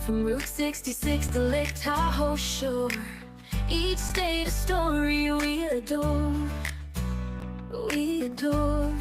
From Route 66 to Lake Tahoe shore, each state a story we adore. We adore.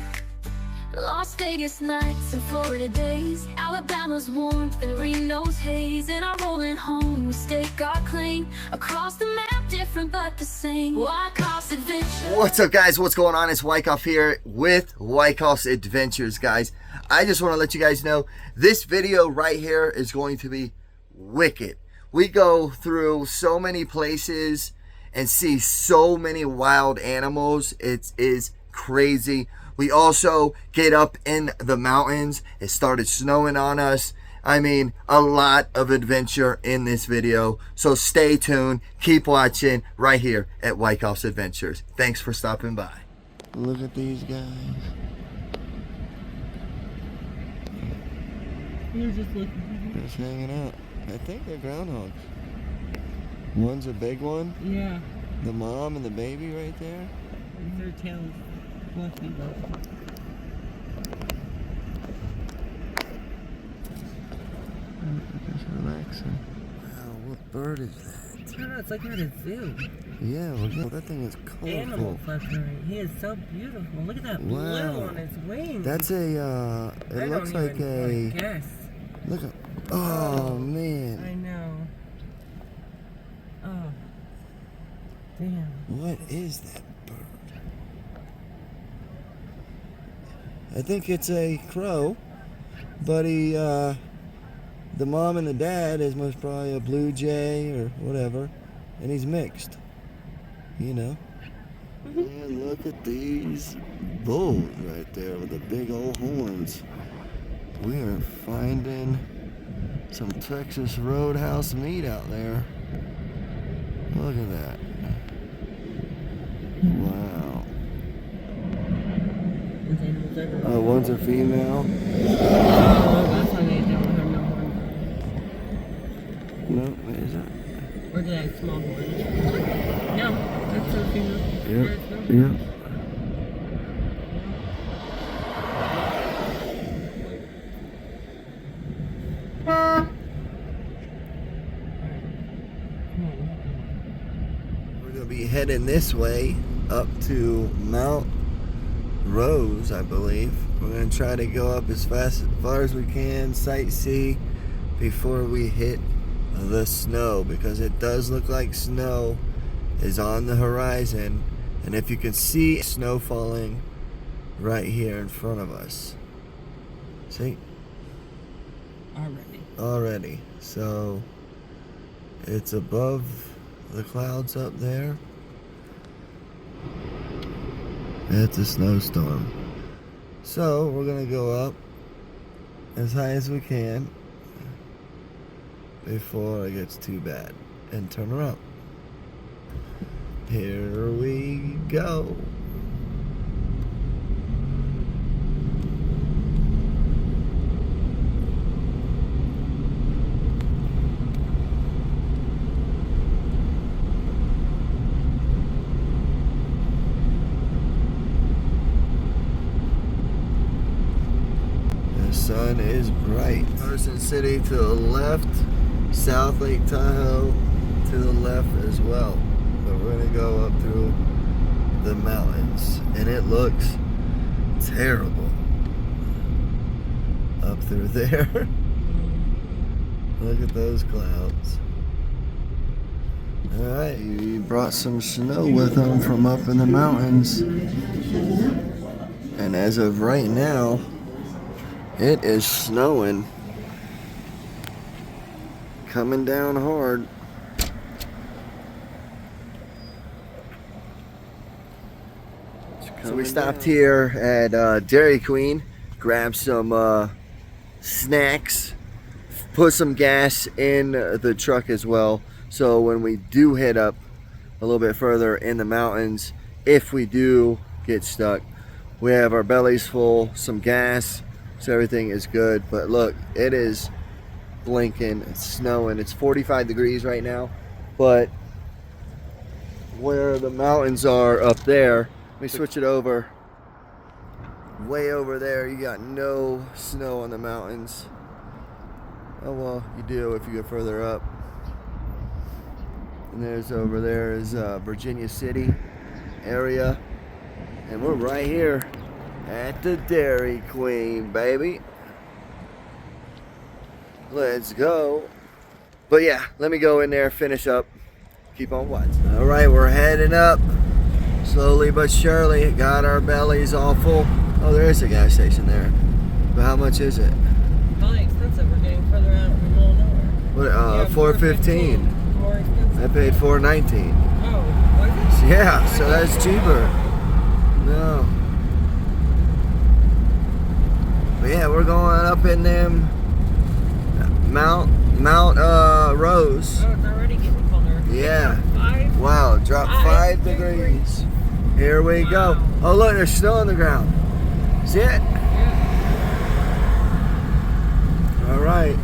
Las Vegas nights and Florida days, Alabama's warmth and Reno's haze. In our rolling home, we stake our claim across the map, different but the same. Wyckoff's Adventures. What's up, guys? What's going on? It's Wyckoff here with Wyckoff's Adventures, guys. I just want to let you guys know this video right here is going to be wicked. We go through so many places and see so many wild animals. It is crazy. We also get up in the mountains. It started snowing on us. I mean, a lot of adventure in this video. So stay tuned. Keep watching right here at Wyckoff's Adventures. Thanks for stopping by. Look at these guys. They're just looking. Just hanging out. I think they're groundhogs. One's a big one. Yeah. The mom and the baby right there. Their tails fluffy though. Just relaxing. Wow, what bird is that? Oh, it's like at a zoo. Yeah, well, that thing is colorful. Animal fluttery. He is so beautiful. Look at that blue on his wings. That's a, it looks like a... Guess. Look at... Oh, man. I know. Oh. Damn. What is that bird? I think it's a crow, but he, the mom and the dad is most probably a blue jay or whatever, and he's mixed, you know. And look at these bulls right there with the big old horns. We are finding some Texas Roadhouse meat out there. Look at that. Wow. Oh, one's a female. That's why they don't have no horn. No, what is that? Or did I small horn? No, that's a female. Yep. Yep. We're gonna be heading this way up to Mt.Rose, I believe. We're gonna try to go up as far as we can, sightsee before we hit the snow, because it does look like snow is on the horizon, and if you can see snow falling right here in front of us. See? Already. So it's above the clouds up there. It's a snowstorm. So we're gonna go up as high as we can before it gets too bad and turn around. Here we go. Sun is bright. Carson City to the left, South Lake Tahoe to the left as well. But we're gonna go up through the mountains, and it looks terrible up through there. Look at those clouds. All right, he brought some snow with him from up in the mountains, and as of right now, it is snowing, coming down hard. So we stopped here at Dairy Queen, grabbed some snacks, put some gas in the truck as well. So when we do head up a little bit further in the mountains, if we do get stuck, we have our bellies full, some gas, so everything is good. But look, it is blinking, it's snowing, it's 45 degrees right now, but where the mountains are up there, let me switch it over. Way over there, you got no snow on the mountains. Oh well, you do if you go further up. And there's over there is Virginia City area. And we're right here at the Dairy Queen, baby. Let's go. But yeah, let me go in there, finish up, keep on watching. All right, we're heading up. Slowly but surely, got our bellies all full. Oh, there is a gas station there. But how much is it? Probably expensive. We're getting further out in the middle of nowhere. What? Yeah, $4.15. More expensive. I paid $4.19. Oh, was it? Yeah, so that's cheaper. No. But yeah, we're going up in them Mt.Rose. Oh, it's already getting colder. Yeah. Five? Wow, dropped 5 degrees. Here we go. Oh look, there's snow on the ground. See it? Yeah. All right.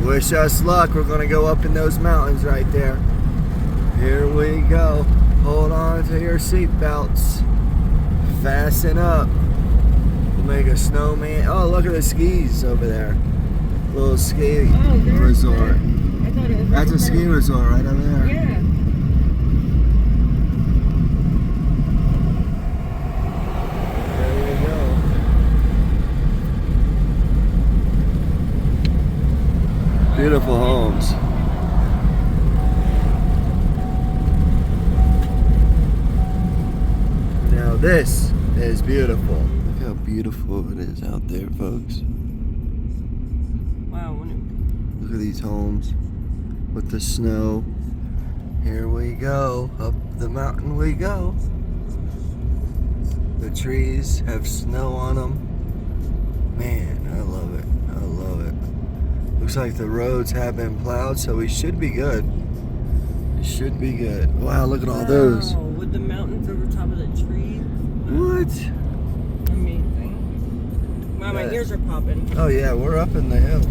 Wish us luck. We're gonna go up in those mountains right there. Here we go. Hold on to your seat belts. Fasten up. We'll make a snowman. Oh, look at the skis over there. Little ski resort. I thought it was That's a ski resort right over there. Yeah. There you go. Beautiful homes. Now this is beautiful. Look how beautiful it is out there, folks. Wow. Look at these homes with the snow. Here we go. Up the mountain we go. The trees have snow on them. Man, I love it. I love it. Looks like the roads have been plowed, so we should be good. It should be good. Wow, look at all those. Wow, with the mountains over top of the trees. What? Amazing. Wow, my Yeah. ears are popping. Oh yeah, we're up in the hills.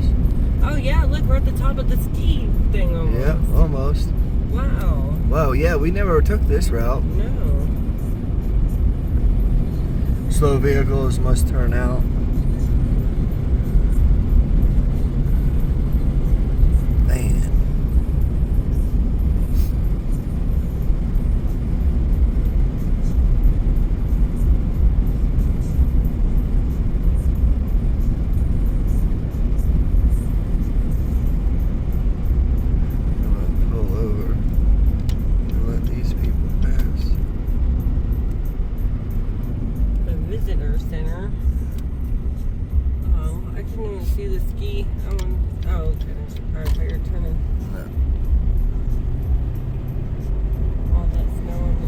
Oh yeah, look, we're at the top of the ski thing almost. Yeah, almost. Wow. Wow, yeah, we never took this route. No. Slow vehicles must turn out. Man. I'm gonna pull over and let these people pass. The visitor center. Oh, I didn't even see the ski. Oh, okay. Alright, so you're turning. All that snow on the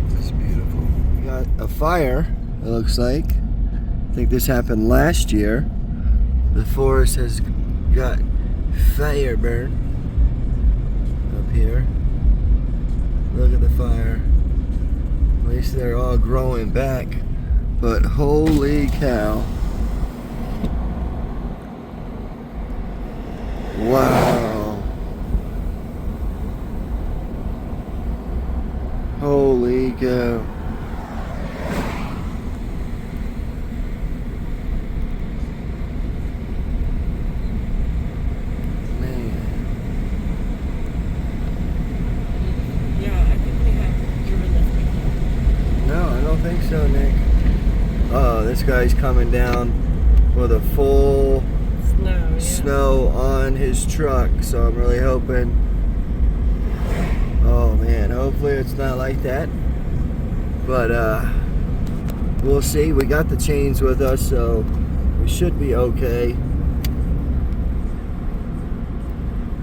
trees. It's beautiful. We got a fire, it looks like. I think this happened last year. The forest has got fire burn up here. Look at the fire. At least they're all growing back. But holy cow. Wow. Holy cow. Man. Yeah, I think we have driven this before. No, I don't think so, Nick. Oh, this guy's coming down with a full Snow, yeah. snow on his truck, so I'm really hoping. Oh man, hopefully it's not like that. But we'll see. We got the chains with us, so we should be okay.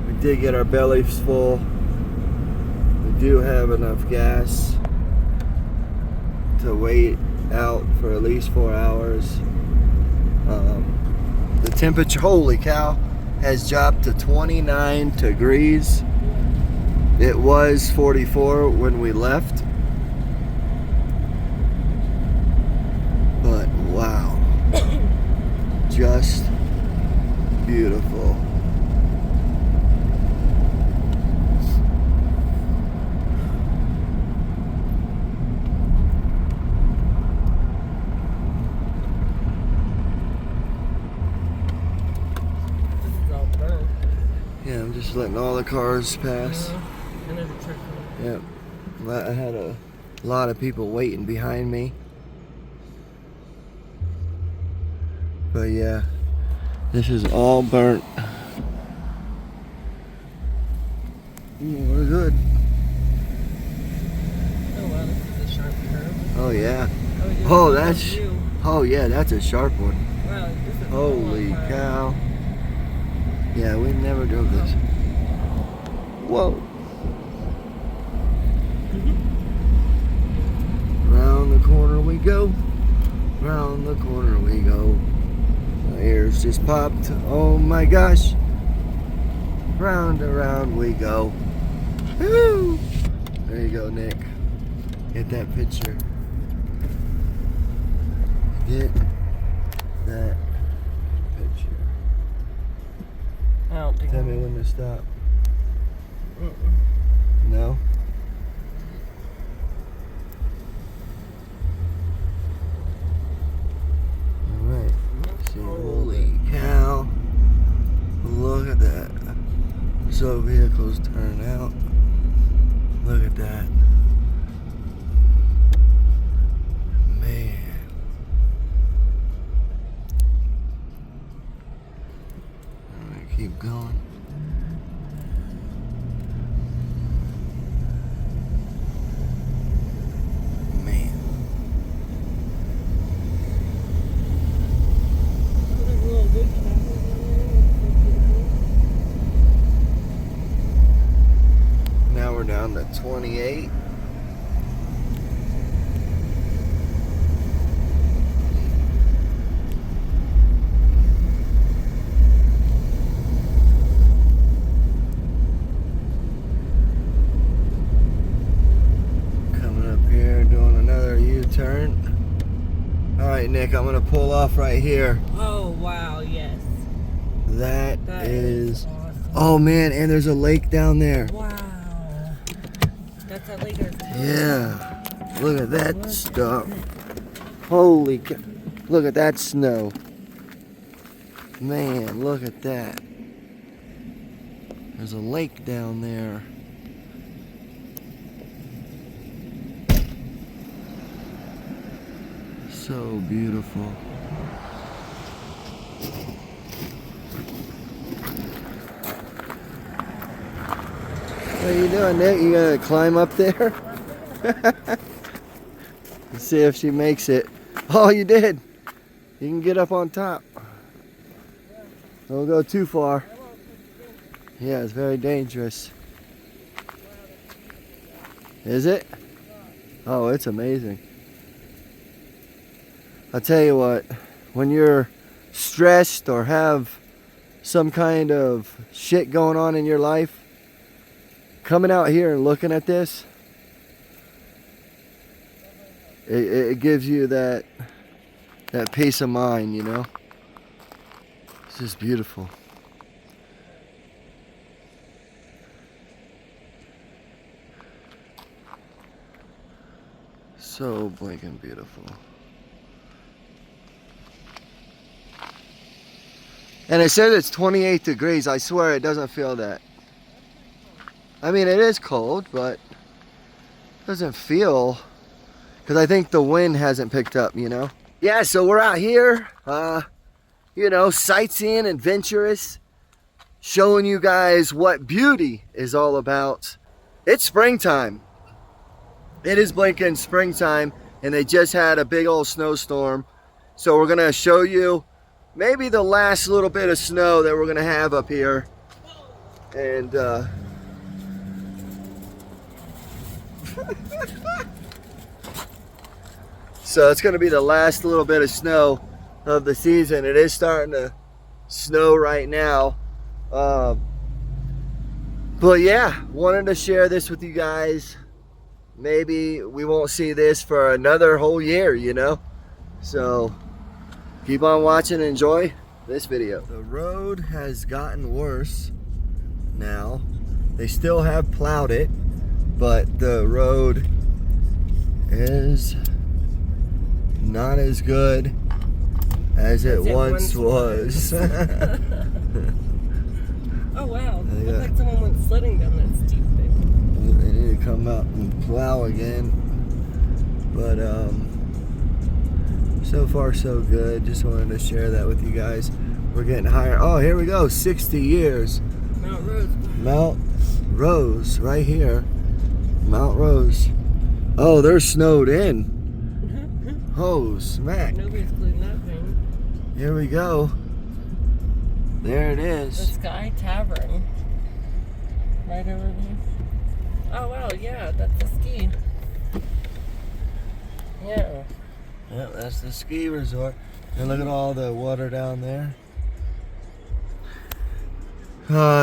We did get our bellies full. We do have enough gas to wait out for at least 4 hours. The temperature, holy cow, has dropped to 29 degrees. It was 44 when we left. But wow, just beautiful. Just letting all the cars pass. Another truck. Yep. I had a lot of people waiting behind me. But yeah, this is all burnt. We're good. Oh wow, this is a sharp curve. Oh yeah. Oh, that's. Oh yeah, that's a sharp one. Wow, this is Holy cow. Yeah, we never drove this. Whoa. Round the corner we go. Round the corner we go. My ears just popped. Oh my gosh. Round and round we go. Woo! There you go, Nick. Get that picture. Get that picture. I don't think Tell me when to stop. No? Alright. Holy cow. Look at that. So vehicles turn out. Look at that. Man. Alright, keep going. Now we're down to 28. Coming up here, doing another U-turn. All right, Nick, I'm gonna pull off right here. Oh wow, yes. That is awesome. Oh man, and there's a lake down there. Wow. That's that lake right there. Yeah. Look at that stuff. Holy cow. Look at that snow. Man, look at that. There's a lake down there. So beautiful. What are you doing, Nick? You gonna climb up there? Let's see if she makes it. Oh, you did. You can get up on top. Don't go too far. Yeah, it's very dangerous. Is it? Oh, it's amazing. I'll tell you what, when you're stressed or have some kind of shit going on in your life, coming out here and looking at this, it gives you that peace of mind, you know? It's just beautiful. So blinking beautiful. And it says it's 28 degrees. I swear it doesn't feel that. I mean, it is cold, but it doesn't feel, because I think the wind hasn't picked up, you know? Yeah, so we're out here, you know, sightseeing, adventurous, showing you guys what beauty is all about. It's springtime. It is blinking springtime, and they just had a big old snowstorm. So we're gonna show you maybe the last little bit of snow that we're gonna have up here. And so it's gonna be the last little bit of snow of the season. It is starting to snow right now. But yeah, wanted to share this with you guys. Maybe we won't see this for another whole year, you know? So keep on watching and enjoy this video. The road has gotten worse now. They still have plowed it, but the road is not as good as it once was. Oh wow. They Looks like someone went sledding down that steep thing. They need to come out and plow again. But so far so good. Just wanted to share that with you guys. We're getting higher. Oh, here we go. 60 years. Mt.Rose. Mt.Rose, right here. Mt.Rose. Oh, they're snowed in. Oh, smack. Nobody's glued that thing. Here we go. There it The is. Sky Tavern. Right over there. Oh, wow, yeah, that's the ski. Yeah. Yep, that's the ski resort. And look at all the water down there.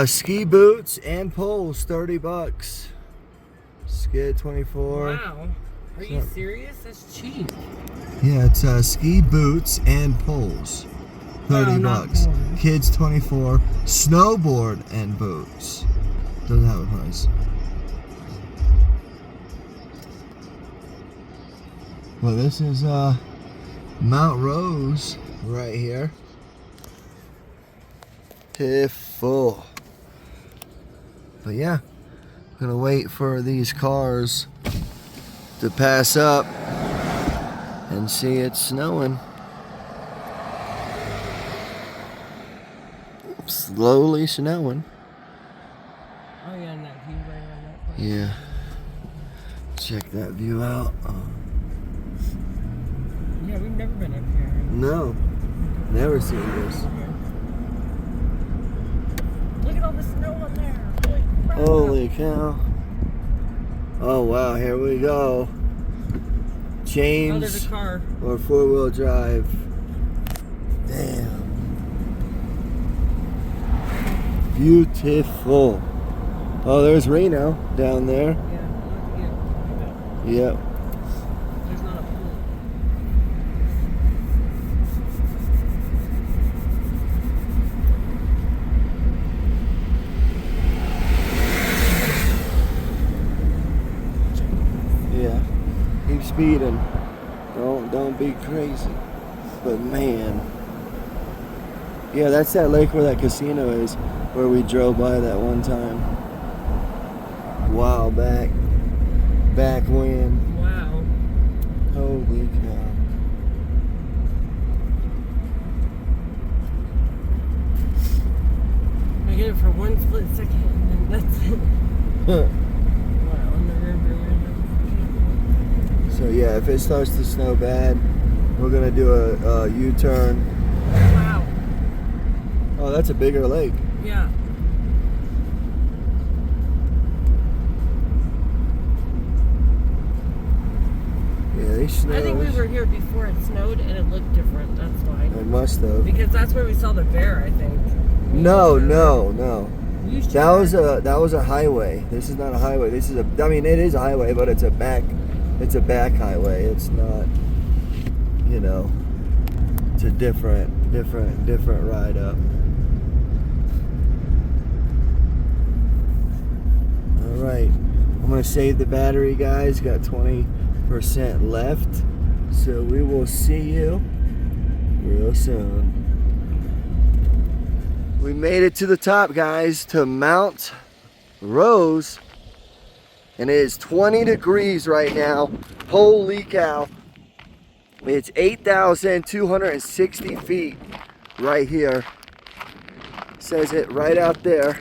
Ski boots and poles, 30 bucks. Skid, 24. Wow. Are you serious? That's cheap. Yeah, it's ski boots and poles, 30 bucks. Poles. Kids, 24. Snowboard and boots. Doesn't have a price. Well, this is Mt.Rose right here. Beautiful. But yeah, I'm gonna wait for these cars to pass up and see it's snowing. Slowly snowing. Oh, yeah, and that view right on that place. Yeah. Check that view out. Yeah, we've never been up here. No, never seen this. Look at all the snow on there. Holy crap. Holy cow. Oh wow, here we go. Oh, Chains there's a car. or four-wheel drive. Damn. Beautiful. Oh, there's Reno down there. Yeah, Yep. there's not a pool. Yeah. Keep speeding. Don't be crazy. But man. Yeah, that's that lake where that casino is, where we drove by that one time. Wow, back when. Wow. Holy cow. I get it for one split second, and that's it. Wow, on the river. So yeah, if it starts to snow bad, we're gonna do a U-turn. Wow. Oh, that's a bigger lake. Yeah. Yeah, they snowed. I think we were here before it snowed, and it looked different. That's why. It must have. Because that's where we saw the bear, I think. No. You should That was a highway. This is not a highway. This is a. I mean, it is a highway, but it's a back highway. It's not. You know. It's a different ride up. All right, I'm gonna save the battery, guys. Got 20% left, so we will see you real soon. We made it to the top, guys, to Mt.Rose, and it is 20 degrees right now. Holy cow. It's 8,260 feet right here. Says it right out there.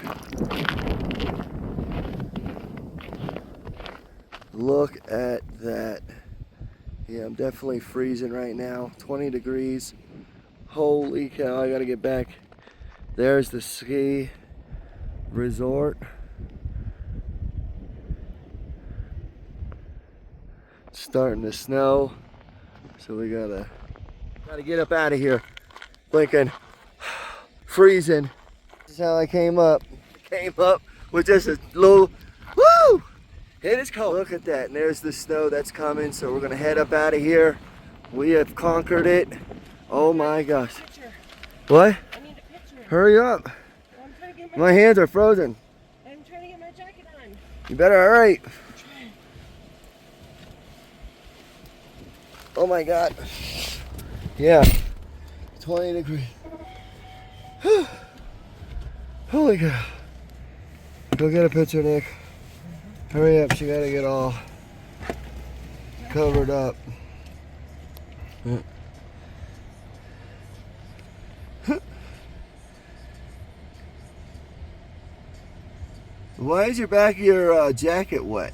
Look at that. Yeah, I'm definitely freezing right now. 20 degrees. Holy cow, I gotta get back. There's the ski resort. It's starting to snow. So we gotta get up out of here. Blinking. Freezing. This is how I came up. Came up with just a little, woo! It is cold. Look at that. And there's the snow that's coming. So we're gonna head up out of here. We have conquered it. Oh my gosh. What? I need a picture. Hurry up. I'm trying to get My hands are frozen. I'm trying to get my jacket on. You better hurry. Oh my God. Yeah. 20 degrees. Holy cow. Go get a picture, Nick. Hurry up, she gotta get all covered up. Why is your back of your jacket wet?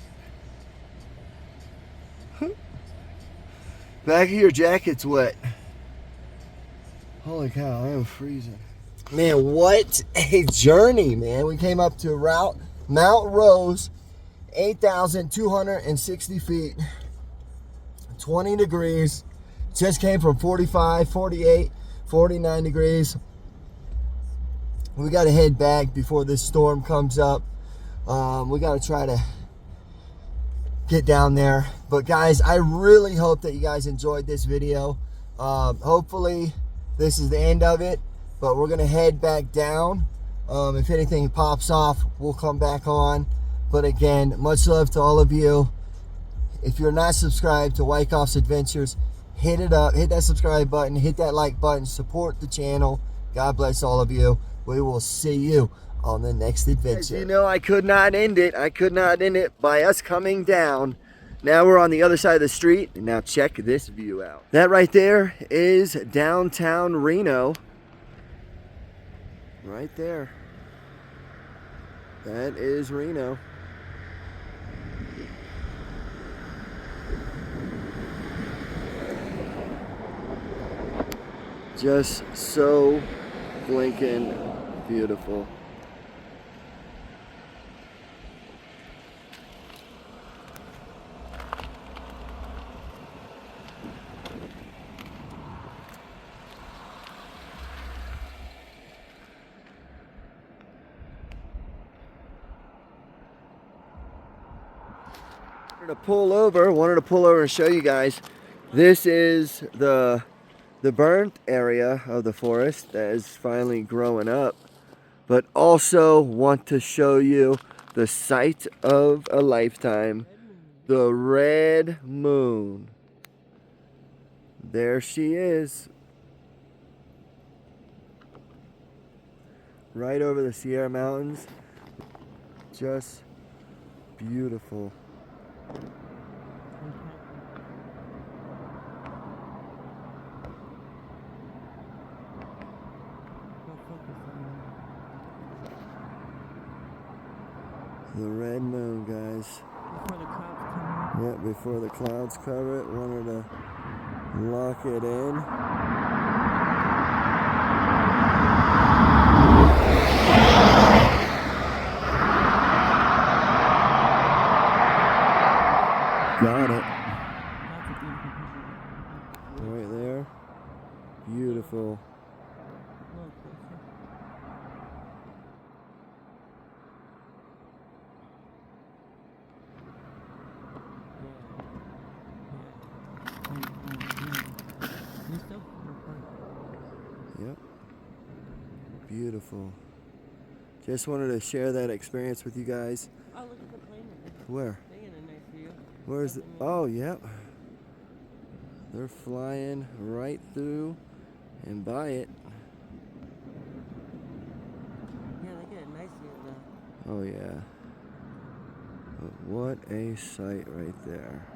Back of your jacket's wet. Holy cow, I am freezing. Man, what a journey, man. We came up to Mt.Rose, 8,260 feet, 20 degrees. Just came from 45, 48, 49 degrees. We got to head back before this storm comes up. We got to try to get down there. But guys, I really hope that you guys enjoyed this video. Hopefully this is the end of it, but we're gonna head back down. If anything pops off, we'll come back on. But again, much love to all of you. If you're not subscribed to Wyckoff's Adventures, hit it up, hit that subscribe button, hit that like button, support the channel. God bless all of you. We will see you on the next adventure. As you know, I could not end it. I could not end it by us coming down. Now we're on the other side of the street. And now check this view out. That right there is downtown Reno. Right there. That is Reno. Just so blinking beautiful. Wanted to pull over and show you guys. This is the burnt area of the forest that is finally growing up, but also want to show you the sight of a lifetime, the red moon. There she is, right over the Sierra Mountains. Just beautiful. The red moon, guys. Before the clouds cover it. Wanted to lock it in. Got it. Right there. Beautiful. Yep. Beautiful. Just wanted to share that experience with you guys. Oh, look at the plane. Where? They in a nice view. Where's it? Oh, yep. They're flying right through and by it. Yeah, they get a nice view though. Oh, yeah. But what a sight right there.